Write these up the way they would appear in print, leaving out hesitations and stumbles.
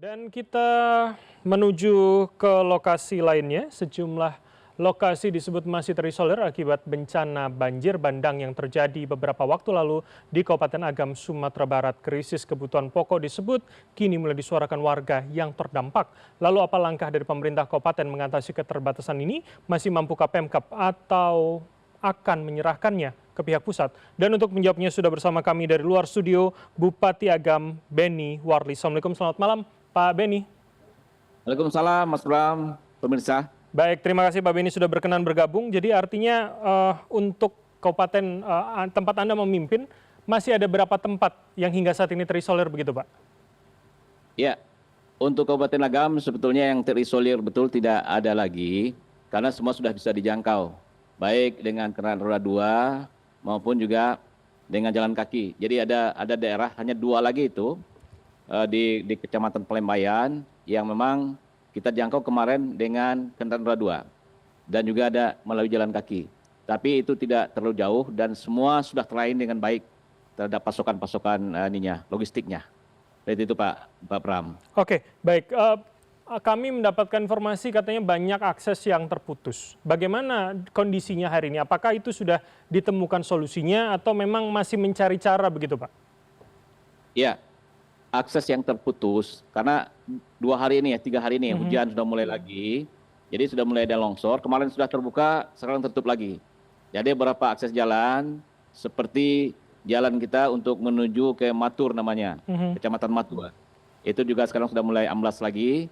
Dan kita menuju ke lokasi lainnya, sejumlah lokasi disebut masih terisolir akibat bencana banjir bandang yang terjadi beberapa waktu lalu di Kabupaten Agam, Sumatera Barat. Krisis kebutuhan pokok disebut kini mulai disuarakan warga yang terdampak. Lalu apa langkah dari pemerintah kabupaten mengatasi keterbatasan ini? Masih mampukah Pemkab atau akan menyerahkannya ke pihak pusat? Dan untuk menjawabnya sudah bersama kami dari luar studio, Bupati Agam Beni Warli. Assalamualaikum, selamat malam Pak Beni. Waalaikumsalam Mas Bram, pemirsa. Baik, terima kasih Pak Beni sudah berkenan bergabung. Jadi artinya untuk kabupaten tempat Anda memimpin, masih ada berapa tempat yang hingga saat ini terisolir begitu Pak? Ya, untuk Kabupaten Agam sebetulnya yang terisolir betul tidak ada lagi, karena semua sudah bisa dijangkau, baik dengan kendaraan roda 2 maupun juga dengan jalan kaki. Jadi ada daerah hanya 2 lagi itu di Kecamatan Pelembayan yang memang kita jangkau kemarin dengan kendaraan roda 2 dan juga ada melalui jalan kaki. Tapi itu tidak terlalu jauh dan semua sudah terlayani dengan baik terhadap pasokan-pasokan logistiknya. Seperti itu Pak Pram. Oke, baik. Kami mendapatkan informasi katanya banyak akses yang terputus. Bagaimana kondisinya hari ini? Apakah itu sudah ditemukan solusinya atau memang masih mencari cara begitu Pak? Ya, akses yang terputus karena 2 hari ini ya, 3 hari ini hujan sudah mulai lagi. Jadi sudah mulai ada longsor. Kemarin sudah terbuka, sekarang tertutup lagi. Jadi beberapa akses jalan seperti jalan kita untuk menuju ke Matur namanya, Kecamatan Matur. Itu juga sekarang sudah mulai amblas lagi.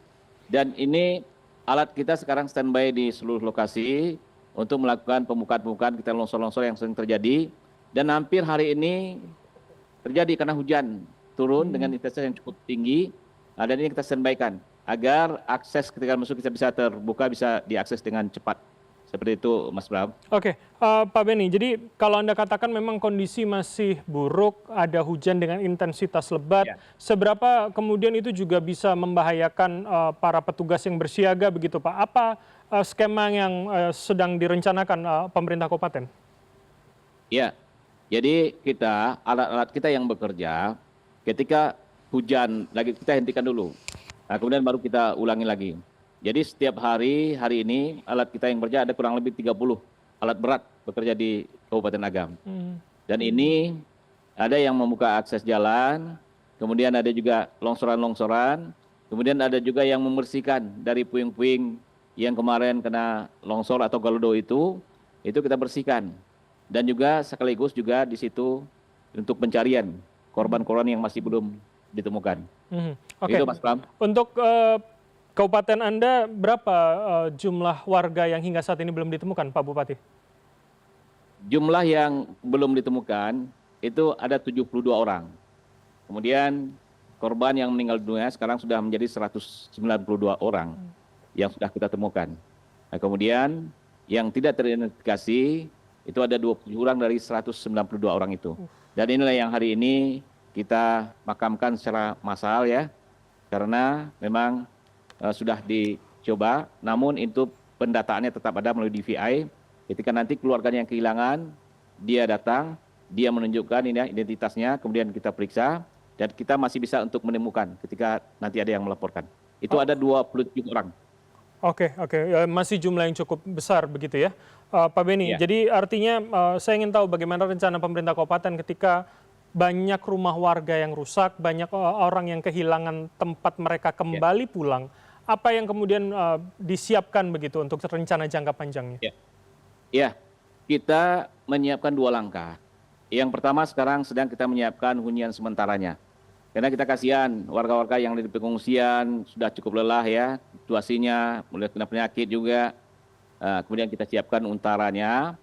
Dan ini alat kita sekarang standby di seluruh lokasi untuk melakukan pembukaan kita longsor-longsor yang sering terjadi. Dan hampir hari ini terjadi karena hujan turun dengan intensitas yang cukup tinggi. Dan ini kita standby-kan agar akses ketika masuk kita bisa terbuka, bisa diakses dengan cepat. Seperti itu Mas Bram. Oke, Pak Beni, jadi kalau Anda katakan memang kondisi masih buruk, ada hujan dengan intensitas lebat, seberapa kemudian itu juga bisa membahayakan para petugas yang bersiaga begitu Pak? Apa skema yang sedang direncanakan pemerintah kabupaten? Ya, jadi alat-alat kita yang bekerja, ketika hujan lagi kita hentikan dulu, nah, kemudian baru kita ulangi lagi. Jadi setiap hari ini alat kita yang bekerja ada kurang lebih 30 alat berat bekerja di Kabupaten Agam. Dan ini ada yang membuka akses jalan, kemudian ada juga longsoran-longsoran, kemudian ada juga yang membersihkan dari puing-puing yang kemarin kena longsor atau galodo itu kita bersihkan. Dan juga sekaligus juga di situ untuk pencarian korban-korban yang masih belum ditemukan. Oke. Itu Mas Pram. Untuk kabupaten Anda berapa jumlah warga yang hingga saat ini belum ditemukan Pak Bupati? Jumlah yang belum ditemukan itu ada 72 orang. Kemudian korban yang meninggal dunia sekarang sudah menjadi 192 orang yang sudah kita temukan. Nah, kemudian yang tidak teridentifikasi itu ada 20 orang dari 192 orang itu. Dan inilah yang hari ini kita makamkan secara massal ya, karena memang sudah dicoba, namun itu pendataannya tetap ada melalui DVI. Ketika nanti keluarganya yang kehilangan, dia datang, dia menunjukkan ini identitasnya, kemudian kita periksa, dan kita masih bisa untuk menemukan ketika nanti ada yang melaporkan. Itu ada 27 orang. Oke, masih jumlah yang cukup besar begitu ya, Pak Beni. Jadi artinya saya ingin tahu bagaimana rencana pemerintah kabupaten ketika banyak rumah warga yang rusak, banyak orang yang kehilangan tempat mereka kembali pulang. Apa yang kemudian disiapkan begitu untuk rencana jangka panjangnya? Ya, kita menyiapkan 2 langkah. Yang pertama sekarang sedang kita menyiapkan hunian sementaranya. Karena kita kasihan warga-warga yang di pengungsian sudah cukup lelah ya, situasinya mulai kena penyakit juga. Kemudian kita siapkan untaranya.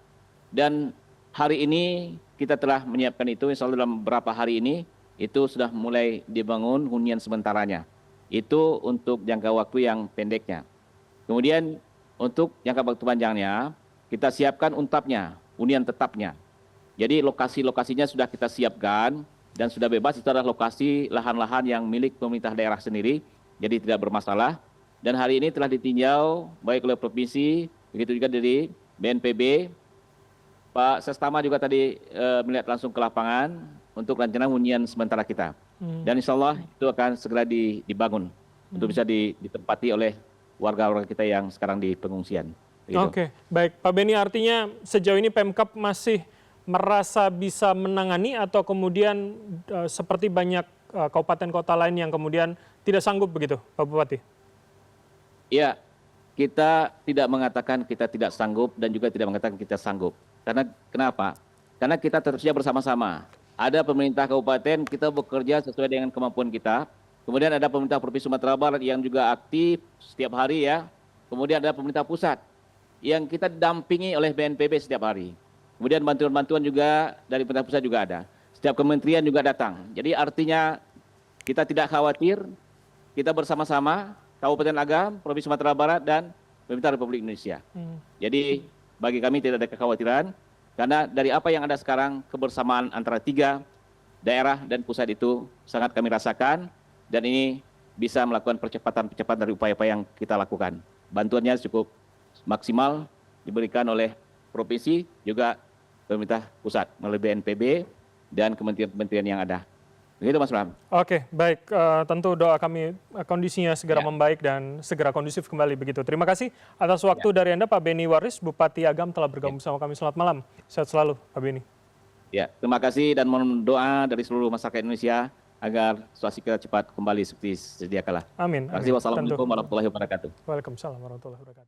Dan hari ini kita telah menyiapkan itu, insya Allah dalam beberapa hari ini itu sudah mulai dibangun hunian sementaranya. Itu untuk jangka waktu yang pendeknya. Kemudian untuk jangka waktu panjangnya kita siapkan untapnya, hunian tetapnya. Jadi lokasi-lokasinya sudah kita siapkan dan sudah bebas. Itu adalah lokasi lahan-lahan yang milik pemerintah daerah sendiri, jadi tidak bermasalah. Dan hari ini telah ditinjau baik oleh provinsi, begitu juga dari BNPB. Pak Sestama juga tadi melihat langsung ke lapangan untuk rencana hunian sementara kita. Dan insya Allah itu akan segera dibangun. untuk bisa ditempati oleh warga-warga kita yang sekarang di pengungsian. Begitu. Oke, baik. Pak Beni, artinya sejauh ini Pemkab masih merasa bisa menangani atau kemudian seperti banyak kabupaten kota lain yang kemudian tidak sanggup begitu, Pak Bupati? Iya, kita tidak mengatakan kita tidak sanggup dan juga tidak mengatakan kita sanggup. Karena kenapa? Karena kita terus bersama-sama. Ada pemerintah kabupaten, kita bekerja sesuai dengan kemampuan kita. Kemudian ada pemerintah Provinsi Sumatera Barat yang juga aktif setiap hari ya. Kemudian ada pemerintah pusat yang kita didampingi oleh BNPB setiap hari. Kemudian bantuan-bantuan juga dari pemerintah pusat juga ada. Setiap kementerian juga datang. Jadi artinya kita tidak khawatir, kita bersama-sama, Kabupaten Agam, Provinsi Sumatera Barat, dan pemerintah Republik Indonesia. Jadi bagi kami tidak ada kekhawatiran, karena dari apa yang ada sekarang, kebersamaan antara 3 daerah dan pusat itu sangat kami rasakan, dan ini bisa melakukan percepatan-percepatan dari upaya-upaya yang kita lakukan. Bantuannya cukup maksimal diberikan oleh provinsi, juga pemerintah pusat melalui BNPB dan kementerian-kementerian yang ada. Begitu Mas Bram. Oke, baik. Tentu doa kami kondisinya segera membaik dan segera kondusif kembali begitu. Terima kasih atas waktu dari Anda, Pak Beni Waris, Bupati Agam, telah bergabung bersama kami. Selamat malam. Sehat selalu, Pak Beni. Ya, terima kasih dan mohon doa dari seluruh masyarakat Indonesia agar situasi kita cepat kembali seperti sedia kala. Amin. Terima kasih. Wassalamualaikum warahmatullahi wabarakatuh. Waalaikumsalam warahmatullahi wabarakatuh.